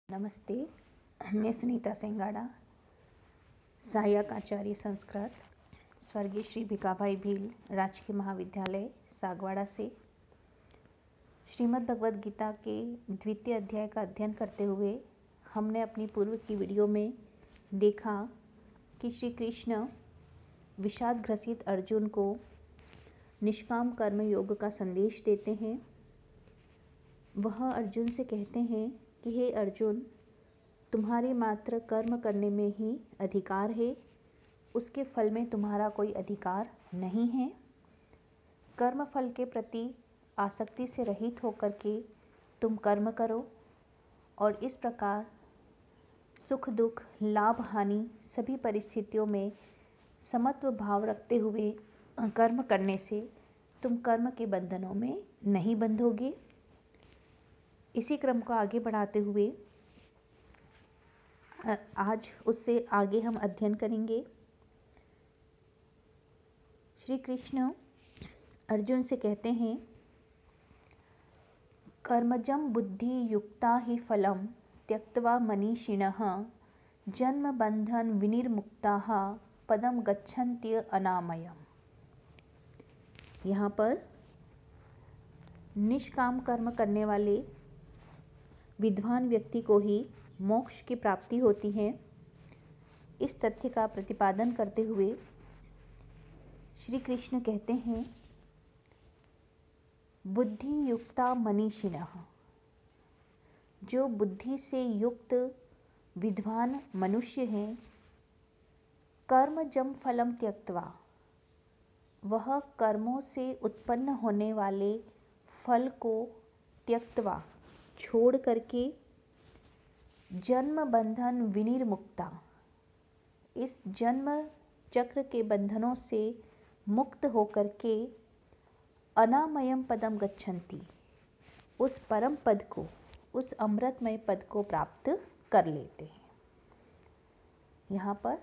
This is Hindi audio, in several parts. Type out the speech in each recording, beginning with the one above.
नमस्ते। मैं सुनीता सिंगाड़ा, सहायक आचार्य संस्कृत, स्वर्गीय श्री भिकाभाई भील राजकीय महाविद्यालय सागवाड़ा से श्रीमद् भगवद गीता के द्वितीय अध्याय का अध्ययन करते हुए हमने अपनी पूर्व की वीडियो में देखा कि श्री कृष्ण विषाद ग्रसित अर्जुन को निष्काम कर्म योग का संदेश देते हैं। वह अर्जुन से कहते हैं कि हे अर्जुन, तुम्हारे मात्र कर्म करने में ही अधिकार है, उसके फल में तुम्हारा कोई अधिकार नहीं है। कर्म फल के प्रति आसक्ति से रहित होकर के तुम कर्म करो और इस प्रकार सुख दुख लाभ हानि सभी परिस्थितियों में समत्व भाव रखते हुए कर्म करने से तुम कर्म के बंधनों में नहीं बंधोगे। इसी क्रम को आगे बढ़ाते हुए आज उससे आगे हम अध्ययन करेंगे। श्री कृष्ण अर्जुन से कहते हैं, कर्मजं बुद्धि युक्ता ही फलम त्यक्त्वा मनीषिणः जन्म बंधन विनिर्मुक्ताः पदम गच्छन्त्य अनामयम्। यहाँ पर निष्काम कर्म करने वाले विद्वान व्यक्ति को ही मोक्ष की प्राप्ति होती है। इस तथ्य का प्रतिपादन करते हुए श्री कृष्ण कहते हैं, बुद्धि युक्ता मनीषिणः, जो बुद्धि से युक्त विद्वान मनुष्य हैं, कर्मजं फलम त्यक्त्वा, वह कर्मों से उत्पन्न होने वाले फल को त्यक्त्वा छोड़ करके जन्म बंधन विनिर्मुक्ता, इस जन्म चक्र के बंधनों से मुक्त होकर के अनामयम पदम गच्छन्ति, उस परम पद को, उस अमृतमय पद को प्राप्त कर लेते हैं। यहाँ पर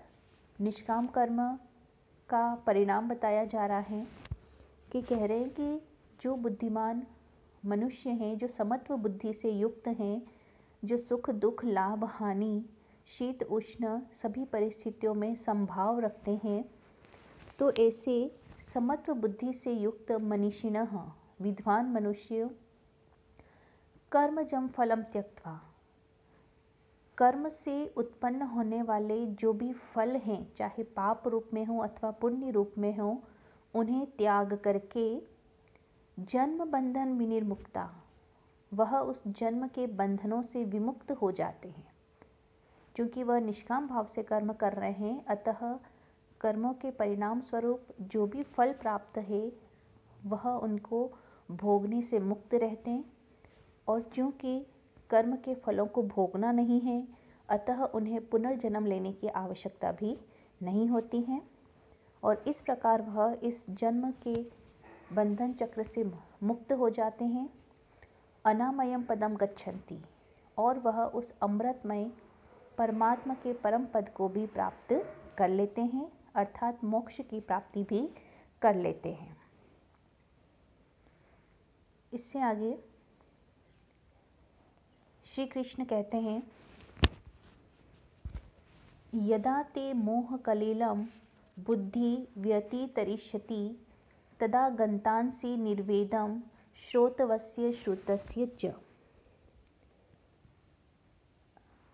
निष्काम कर्म का परिणाम बताया जा रहा है कि कह रहे हैं कि जो बुद्धिमान मनुष्य हैं, जो समत्व बुद्धि से युक्त हैं, जो सुख दुख लाभ हानि शीत उष्ण सभी परिस्थितियों में समभाव रखते हैं, तो ऐसे समत्व बुद्धि से युक्त मनीषिणः, विद्वान मनुष्य, कर्मजं फलम त्यक्त्वा, कर्म से उत्पन्न होने वाले जो भी फल हैं, चाहे पाप रूप में हो अथवा पुण्य रूप में हो, उन्हें त्याग करके जन्म बंधन विनिर्मुक्ता, वह उस जन्म के बंधनों से विमुक्त हो जाते हैं। क्योंकि वह निष्काम भाव से कर्म कर रहे हैं, अतः कर्मों के परिणाम स्वरूप जो भी फल प्राप्त है वह उनको भोगने से मुक्त रहते हैं। और चूँकि कर्म के फलों को भोगना नहीं है, अतः उन्हें पुनर्जन्म लेने की आवश्यकता भी नहीं होती है और इस प्रकार वह इस जन्म के बंधन चक्र से मुक्त हो जाते हैं। अनामयम पदम गच्छन्ति, और वह उस अमृतमय परमात्मा के परम पद को भी प्राप्त कर लेते हैं, अर्थात मोक्ष की प्राप्ति भी कर लेते हैं। इससे आगे श्री कृष्ण कहते हैं, यदा ते मोह कलिलं बुद्धि व्यतितरिष्यति तदा गन्तांसि निर्वेदं श्रोतवस्य श्रुतस्य च।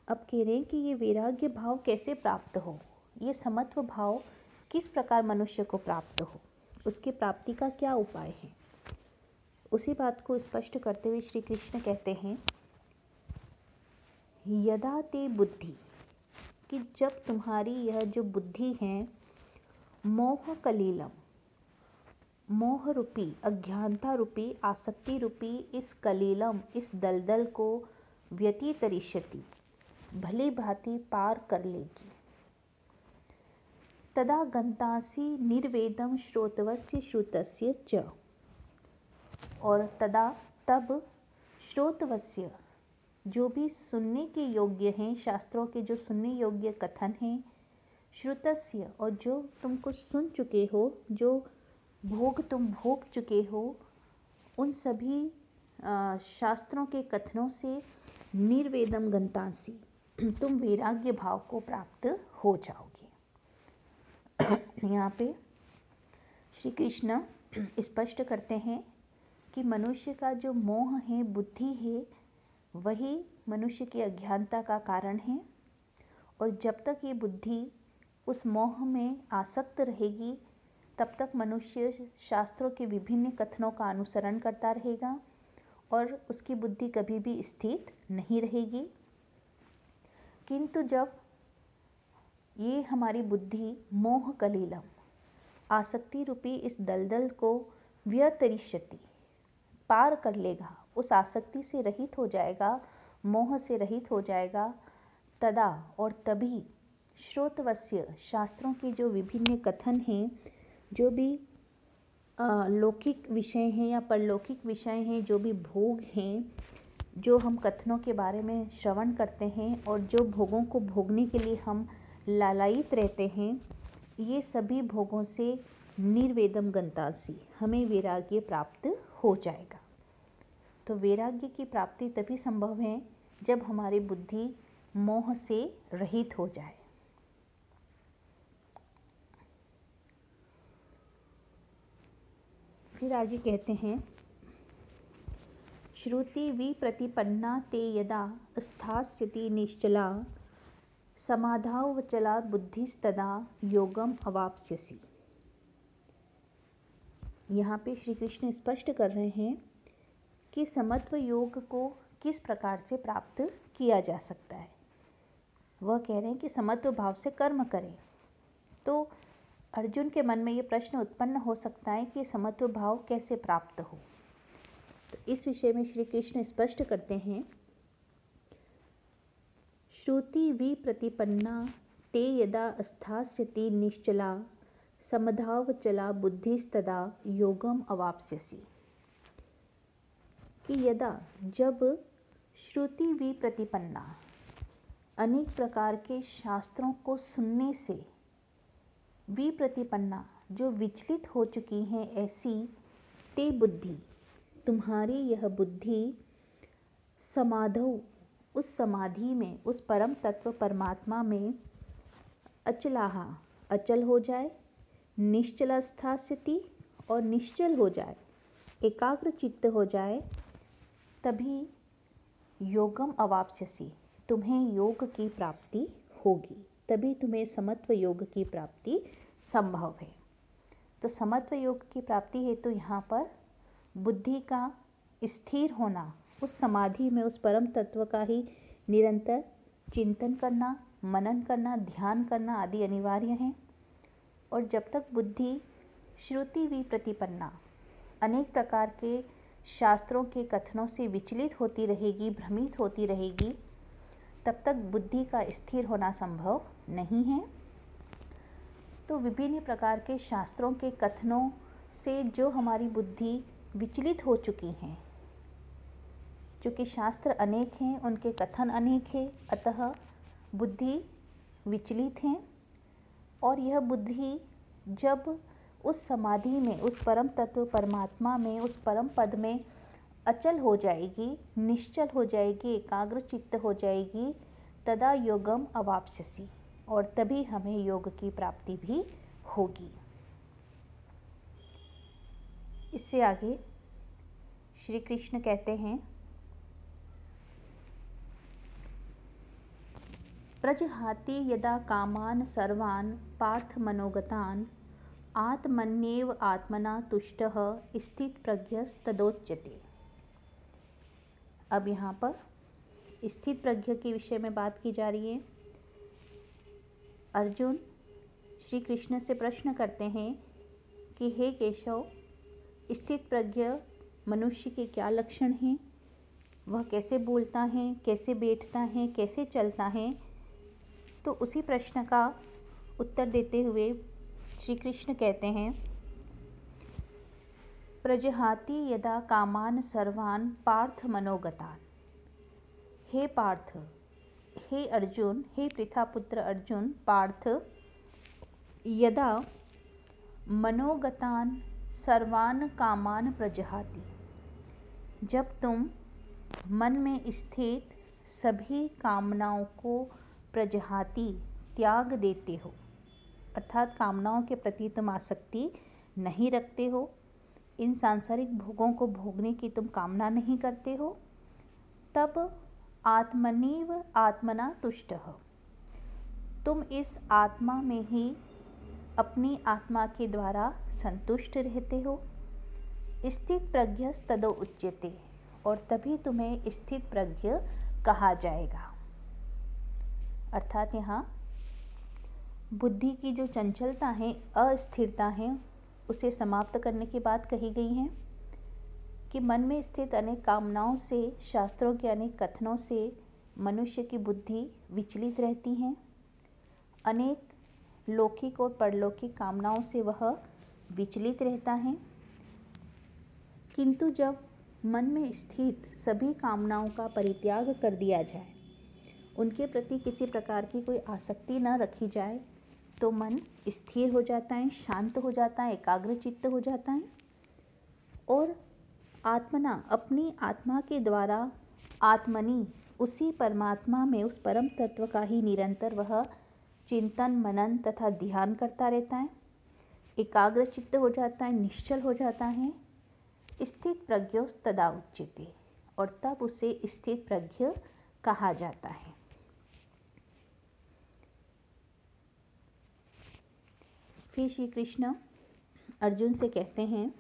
अब कह रहे हैं कि ये वैराग्य भाव कैसे प्राप्त हो, ये समत्व भाव किस प्रकार मनुष्य को प्राप्त हो, उसके प्राप्ति का क्या उपाय है। उसी बात को स्पष्ट करते हुए श्री कृष्ण कहते हैं, यदा ते बुद्धि, कि जब तुम्हारी यह जो बुद्धि है, मोह कलीलम, मोह रूपी अज्ञानता रूपी आसक्ति रूपी इस कलीलम, इस दलदल को व्यतितरिष्यति, भली भांति पार कर लेगी। तदा गन्तासि निर्वेदं श्रोतवस्य श्रुतस्य च, और तदा तब श्रोतवस्य, जो भी सुनने के योग्य हैं, शास्त्रों के जो सुनने योग्य कथन हैं, श्रुतस्य, और जो तुमको सुन चुके हो, जो भोग तुम भोग चुके हो, उन सभी शास्त्रों के कथनों से निर्वेदम गंतासी, तुम वैराग्य भाव को प्राप्त हो जाओगे। यहाँ पे श्री कृष्ण स्पष्ट करते हैं कि मनुष्य का जो मोह है, बुद्धि है, वही मनुष्य की अज्ञानता का कारण है। और जब तक ये बुद्धि उस मोह में आसक्त रहेगी, तब तक मनुष्य शास्त्रों के विभिन्न कथनों का अनुसरण करता रहेगा और उसकी बुद्धि कभी भी स्थिर नहीं रहेगी। किंतु जब ये हमारी बुद्धि मोह कलीलम, आसक्ति रूपी इस दलदल को व्यतरिष्यति, पार कर लेगा, उस आसक्ति से रहित हो जाएगा, मोह से रहित हो जाएगा, तदा और तभी श्रोतवस्य, शास्त्रों के जो विभिन्न कथन हैं, जो भी लौकिक विषय हैं या परलौकिक विषय हैं, जो भी भोग हैं, जो हम कथनों के बारे में श्रवण करते हैं और जो भोगों को भोगने के लिए हम लालायित रहते हैं, ये सभी भोगों से निर्वेदम गंतासी, हमें वैराग्य प्राप्त हो जाएगा। तो वैराग्य की प्राप्ति तभी संभव है जब हमारी बुद्धि मोह से रहित हो जाए। फिर आगे कहते हैं, श्रुति विप्रतिपन्ना ते यदा स्थास्यति निश्चला, समाधावचला बुद्धिस्तदा योगम अवाप्स्यसि। यहाँ पे श्री कृष्ण स्पष्ट कर रहे हैं कि समत्व योग को किस प्रकार से प्राप्त किया जा सकता है। वह कह रहे हैं कि समत्व भाव से कर्म करें। तो अर्जुन के मन में ये प्रश्न उत्पन्न हो सकता है कि समत्व भाव कैसे प्राप्त हो। तो इस विषय में श्री कृष्ण स्पष्ट करते हैं, श्रुति विप्रतिपन्ना ते यदा स्थास्यति निश्चला, समधावचला बुद्धिस्तदा योगम अवाप्स्यसि। कि यदा, जब श्रुति विप्रतिपन्ना, अनेक प्रकार के शास्त्रों को सुनने से, विप्रतिपन्ना, जो विचलित हो चुकी हैं, ऐसी ते बुद्धि, तुम्हारी यह बुद्धि, समाधौ, उस समाधि में, उस परम तत्व परमात्मा में, अचलाहा, अचल हो जाए, निश्चला स्थास्यति, और निश्चल हो जाए, एकाग्र चित्त हो जाए, तभी योगम अवाप्स्यसि, तुम्हें योग की प्राप्ति होगी, तभी तुम्हें समत्व योग की प्राप्ति संभव है। तो समत्व योग की प्राप्ति हेतु यहाँ पर बुद्धि का स्थिर होना, उस समाधि में उस परम तत्व का ही निरंतर चिंतन करना, मनन करना, ध्यान करना आदि अनिवार्य हैं। और जब तक बुद्धि श्रुति विप्रतिपन्ना, अनेक प्रकार के शास्त्रों के कथनों से विचलित होती रहेगी, भ्रमित होती रहेगी, तब तक बुद्धि का स्थिर होना संभव नहीं है। तो विभिन्न प्रकार के शास्त्रों के कथनों से जो हमारी बुद्धि विचलित हो चुकी हैं, क्योंकि शास्त्र अनेक हैं, उनके कथन अनेक हैं, अतः बुद्धि विचलित है। और यह बुद्धि जब उस समाधि में, उस परम तत्व परमात्मा में, उस परम पद में अचल हो जाएगी, निश्चल हो जाएगी, एकाग्र चित्त हो जाएगी, तदा योगम अवाप्स्यसि, और तभी हमें योग की प्राप्ति भी होगी। इससे आगे श्री कृष्ण कहते हैं, प्रजहाति यदा कामान सर्वान् पार्थ मनोगतान्, आत्मन्येव आत्मना तुष्टः स्थित प्रज्ञस्तदोच्यते। अब यहाँ पर स्थित प्रज्ञ के विषय में बात की जा रही है। अर्जुन श्री कृष्ण से प्रश्न करते हैं कि हे केशव, स्थित प्रज्ञ मनुष्य के क्या लक्षण हैं, वह कैसे बोलता है, कैसे बैठता है, कैसे चलता है। तो उसी प्रश्न का उत्तर देते हुए श्री कृष्ण कहते हैं, प्रजहाति यदा कामान सर्वान् पार्थ मनोगतान्। हे पार्थ, हे अर्जुन, हे पृथापुत्र अर्जुन, पार्थ, यदा मनोगतान् सर्वान् कामान प्रजहाति, जब तुम मन में स्थित सभी कामनाओं को प्रजहाति त्याग देते हो, अर्थात कामनाओं के प्रति तुम आसक्ति नहीं रखते हो, इन सांसारिक भोगों को भोगने की तुम कामना नहीं करते हो, तब आत्मनीव आत्मना तुष्टः, तुम इस आत्मा में ही अपनी आत्मा के द्वारा संतुष्ट रहते हो। स्थित प्रज्ञस्तदो उच्यते, और तभी तुम्हें स्थित प्रज्ञ कहा जाएगा। अर्थात यहाँ बुद्धि की जो चंचलता है, अस्थिरता है, उसे समाप्त करने की बात कही गई है कि मन में स्थित अनेक कामनाओं से, शास्त्रों के अनेक कथनों से मनुष्य की बुद्धि विचलित रहती है। अनेक लौकिक और परलौकिक कामनाओं से वह विचलित रहता है, किंतु जब मन में स्थित सभी कामनाओं का परित्याग कर दिया जाए, उनके प्रति किसी प्रकार की कोई आसक्ति न रखी जाए, तो मन स्थिर हो जाता है, शांत हो जाता है, एकाग्रचित्त हो जाता है और आत्मना, अपनी आत्मा के द्वारा आत्मनि, उसी परमात्मा में, उस परम तत्व का ही निरंतर वह चिंतन, मनन तथा ध्यान करता रहता है, एकाग्रचित्त हो जाता है, निश्चल हो जाता है। स्थित प्रज्ञोस्तदा उच्यते, और तब उसे स्थित प्रज्ञ कहा जाता है। फिर श्री कृष्ण अर्जुन से कहते हैं,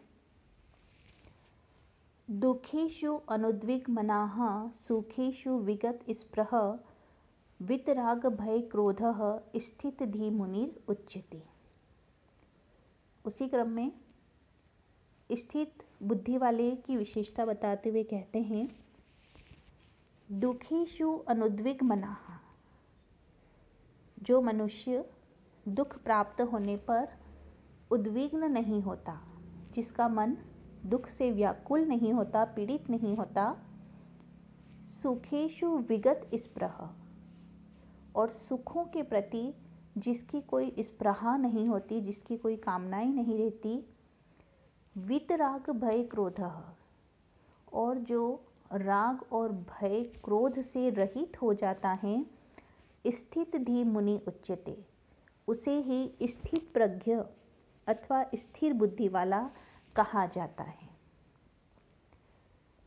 दुखेषु अनुद्विग्मनाः सुखेषु विगत स्पृह वितराग भय क्रोधः स्थित धी मुनिर उच्यते। उसी क्रम में स्थित बुद्धि वाले की विशेषता बताते हुए कहते हैं, दुखेषु अनुद्विग्मनाः, जो मनुष्य दुख प्राप्त होने पर उद्विग्न नहीं होता, जिसका मन दुख से व्याकुल नहीं होता, पीड़ित नहीं होता। सुखेषु विगत स्पृह, और सुखों के प्रति जिसकी कोई स्पृहा नहीं होती, जिसकी कोई कामनाएं नहीं रहती। वितराग भय क्रोधः, और जो राग और भय क्रोध से रहित हो जाता है, स्थित धी मुनि उच्यते, उसे ही स्थित प्रज्ञ अथवा स्थिर बुद्धि वाला कहा जाता है।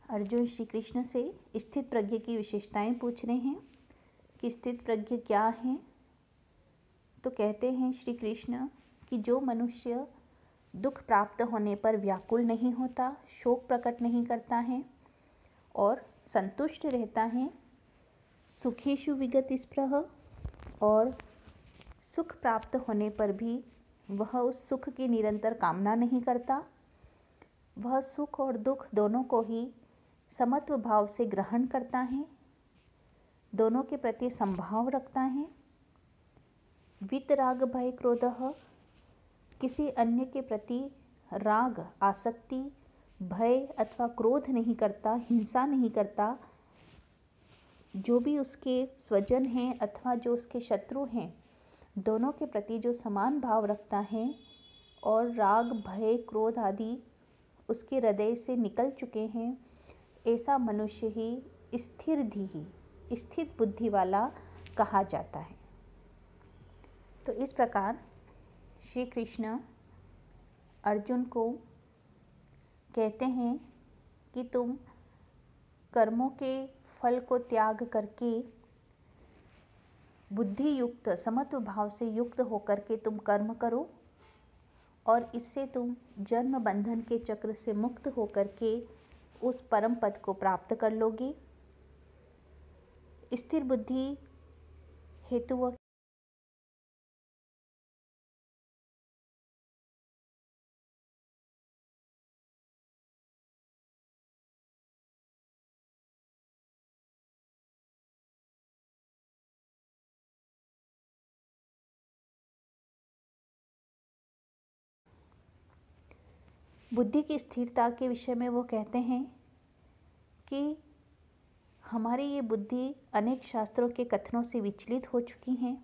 अर्जुन श्री कृष्ण से स्थित प्रज्ञ की विशेषताएं पूछ रहे हैं कि स्थित प्रज्ञ क्या है। तो कहते हैं श्री कृष्ण कि जो मनुष्य दुख प्राप्त होने पर व्याकुल नहीं होता, शोक प्रकट नहीं करता है और संतुष्ट रहता है। सुखेषु विगत स्पृह, और सुख प्राप्त होने पर भी वह उस सुख की निरंतर कामना नहीं करता। वह सुख और दुख दोनों को ही समत्व भाव से ग्रहण करता है, दोनों के प्रति संभाव रखता है। वितराग भय क्रोधः, किसी अन्य के प्रति राग, आसक्ति, भय अथवा क्रोध नहीं करता, हिंसा नहीं करता। जो भी उसके स्वजन हैं अथवा जो उसके शत्रु हैं, दोनों के प्रति जो समान भाव रखता है और राग, भय, क्रोध आदि उसके हृदय से निकल चुके हैं, ऐसा मनुष्य ही स्थिर धीहि, स्थित बुद्धि वाला कहा जाता है। तो इस प्रकार श्री कृष्ण अर्जुन को कहते हैं कि तुम कर्मों के फल को त्याग करके बुद्धि युक्त, समत्व भाव से युक्त होकर के तुम कर्म करो, और इससे तुम जन्म बंधन के चक्र से मुक्त होकर के उस परम पद को प्राप्त कर लोगे। स्थिर बुद्धि हेतु बुद्धि की स्थिरता के विषय में वो कहते हैं कि हमारी ये बुद्धि अनेक शास्त्रों के कथनों से विचलित हो चुकी हैं।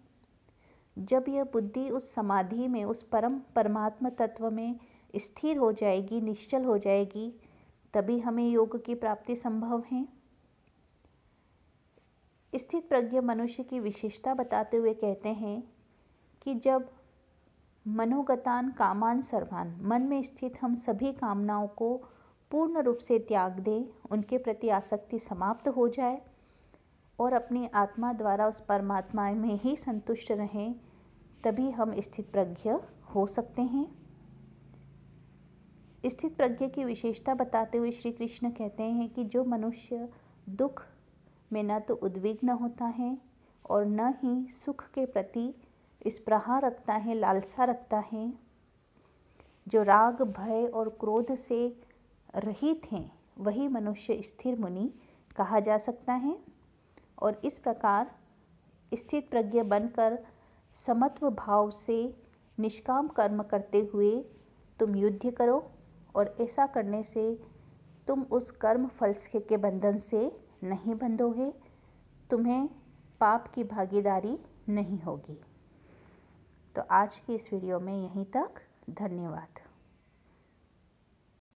जब यह बुद्धि उस समाधि में, उस परमात्मा तत्व में स्थिर हो जाएगी, निश्चल हो जाएगी, तभी हमें योग की प्राप्ति संभव है। स्थित प्रज्ञ मनुष्य की विशेषता बताते हुए कहते हैं कि जब मनोगतान कामान सर्वान, मन में स्थित हम सभी कामनाओं को पूर्ण रूप से त्याग दें, उनके प्रति आसक्ति समाप्त हो जाए और अपनी आत्मा द्वारा उस परमात्मा में ही संतुष्ट रहें, तभी हम स्थित प्रज्ञ हो सकते हैं। स्थित प्रज्ञ की विशेषता बताते हुए श्री कृष्ण कहते हैं कि जो मनुष्य दुख में न तो उद्विग्न होता है और न ही सुख के प्रति स्पृहा रखता है, लालसा रखता है, जो राग भय और क्रोध से रहित हैं, वही मनुष्य स्थिर मुनि कहा जा सकता है। और इस प्रकार स्थित प्रज्ञ बनकर समत्व भाव से निष्काम कर्म करते हुए तुम युद्ध करो और ऐसा करने से तुम उस कर्म फल के बंधन से नहीं बंधोगे, तुम्हें पाप की भागीदारी नहीं होगी। तो आज की इस वीडियो में यहीं तक। धन्यवाद।